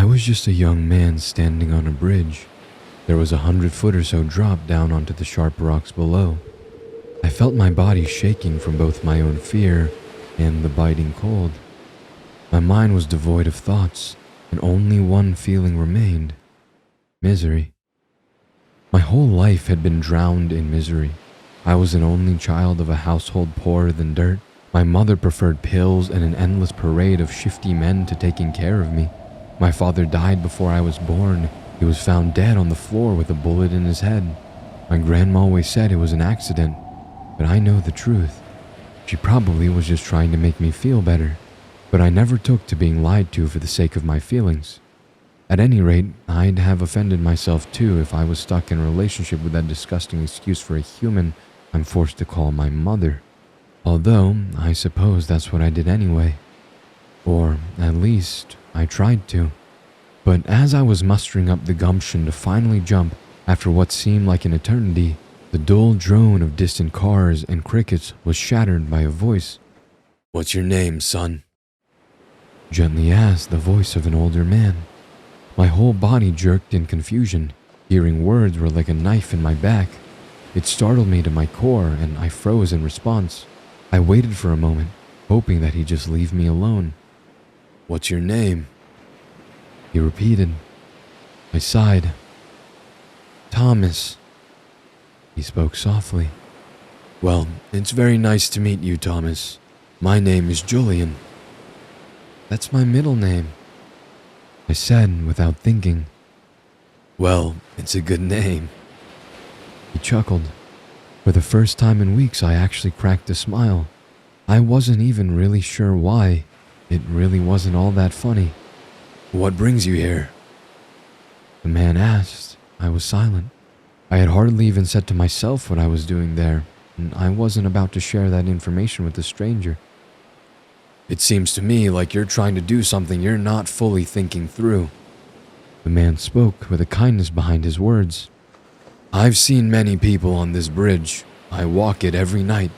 was just a young man standing on a bridge. There was 100 foot or so drop down onto the sharp rocks below. I felt my body shaking from both my own fear and the biting cold. My mind was devoid of thoughts, and only one feeling remained: misery. My whole life had been drowned in misery. I was an only child of a household poorer than dirt. My mother preferred pills and an endless parade of shifty men to taking care of me. My father died before I was born. He was found dead on the floor with a bullet in his head. My grandma always said it was an accident, but I know the truth. She probably was just trying to make me feel better, but I never took to being lied to for the sake of my feelings. At any rate, I'd have offended myself too if I was stuck in a relationship with that disgusting excuse for a human I'm forced to call my mother. Although, I suppose that's what I did anyway. Or, at least, I tried to. But as I was mustering up the gumption to finally jump after what seemed like an eternity, the dull drone of distant cars and crickets was shattered by a voice. "What's your name, son?" Gently asked the voice of an older man. My whole body jerked in confusion. Hearing words were like a knife in my back. It startled me to my core, and I froze in response. I waited for a moment, hoping that he'd just leave me alone. "What's your name?" He repeated. I sighed. "Thomas." He spoke softly. "Well, it's very nice to meet you, Thomas. My name is Julian." "That's my middle name," I said without thinking. "Well, it's a good name." He chuckled. For the first time in weeks, I actually cracked a smile. I wasn't even really sure why. It really wasn't all that funny. "What brings you here?" The man asked. I was silent. I had hardly even said to myself what I was doing there, and I wasn't about to share that information with a stranger. "It seems to me like you're trying to do something you're not fully thinking through." The man spoke with a kindness behind his words. "I've seen many people on this bridge. I walk it every night.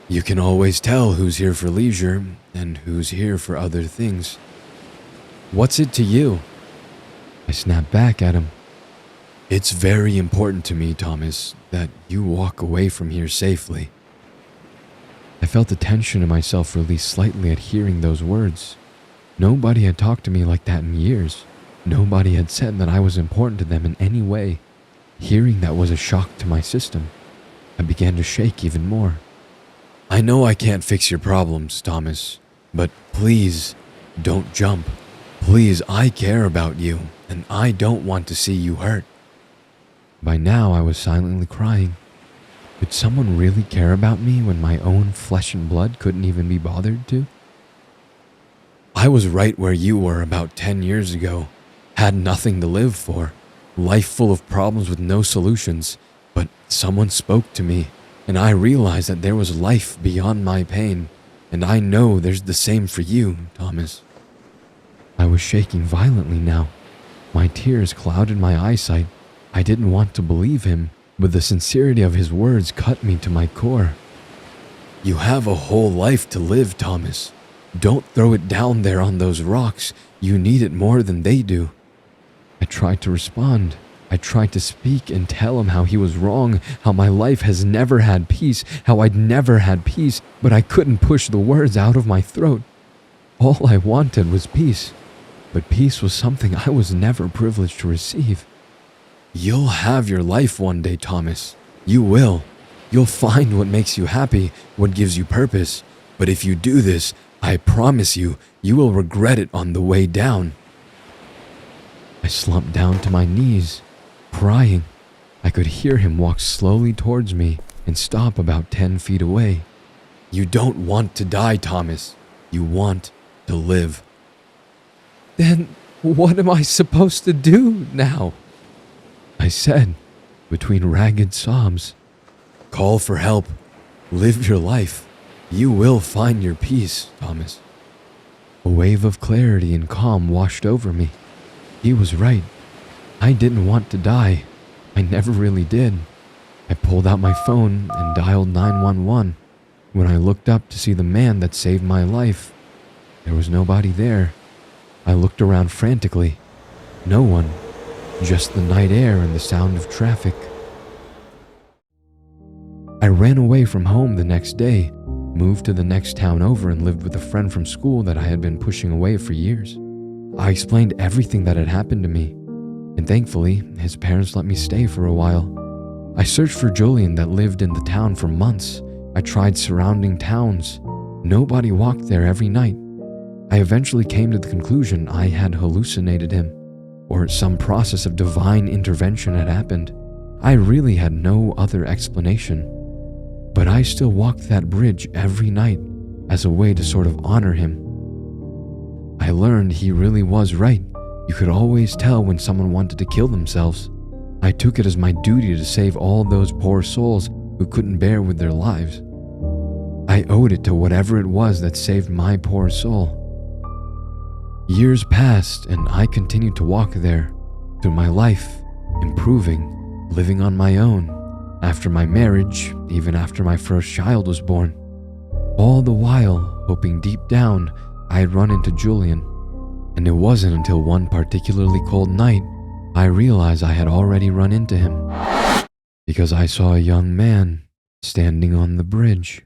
You can always tell who's here for leisure and who's here for other things." "What's it to you?" I snapped back at him. "It's very important to me, Thomas, that you walk away from here safely." I felt the tension in myself release slightly at hearing those words. Nobody had talked to me like that in years. Nobody had said that I was important to them in any way. Hearing that was a shock to my system. I began to shake even more. "I know I can't fix your problems, Thomas, but please, don't jump. Please, I care about you, and I don't want to see you hurt." By now, I was silently crying. Could someone really care about me when my own flesh and blood couldn't even be bothered to? "I was right where you were about 10 years ago. Had nothing to live for. Life full of problems with no solutions. But someone spoke to me, and I realized that there was life beyond my pain. And I know there's the same for you, Thomas." I was shaking violently now. My tears clouded my eyesight. I didn't want to believe him, but the sincerity of his words cut me to my core. "You have a whole life to live, Thomas. Don't throw it down there on those rocks. You need it more than they do." I tried to respond. I tried to speak and tell him how he was wrong, how my life has never had peace, how I'd never had peace, but I couldn't push the words out of my throat. All I wanted was peace, but peace was something I was never privileged to receive. "You'll have your life one day, Thomas. You will. You'll find what makes you happy, what gives you purpose. But if you do this, I promise you, you will regret it on the way down." I slumped down to my knees, crying. I could hear him walk slowly towards me and stop about 10 feet away. "You don't want to die, Thomas. You want to live." "Then what am I supposed to do now?" I said, between ragged sobs. "Call for help. Live your life. You will find your peace, Thomas." A wave of clarity and calm washed over me. He was right. I didn't want to die. I never really did. I pulled out my phone and dialed 911. When I looked up to see the man that saved my life, there was nobody there. I looked around frantically. No one, just the night air and the sound of traffic. I ran away from home the next day, moved to the next town over, and lived with a friend from school that I had been pushing away for years. I explained everything that had happened to me, and thankfully, his parents let me stay for a while. I searched for Julian that lived in the town for months. I tried surrounding towns. Nobody walked there every night. I eventually came to the conclusion I had hallucinated him, or some process of divine intervention had happened. I really had no other explanation. But I still walked that bridge every night as a way to sort of honor him. I learned he really was right. You could always tell when someone wanted to kill themselves. I took it as my duty to save all those poor souls who couldn't bear with their lives. I owed it to whatever it was that saved my poor soul. Years passed and I continued to walk there through my life, improving, living on my own, after my marriage, even after my first child was born. All the while, hoping deep down I'd run into Julian. And it wasn't until one particularly cold night I realized I had already run into him, because I saw a young man standing on the bridge.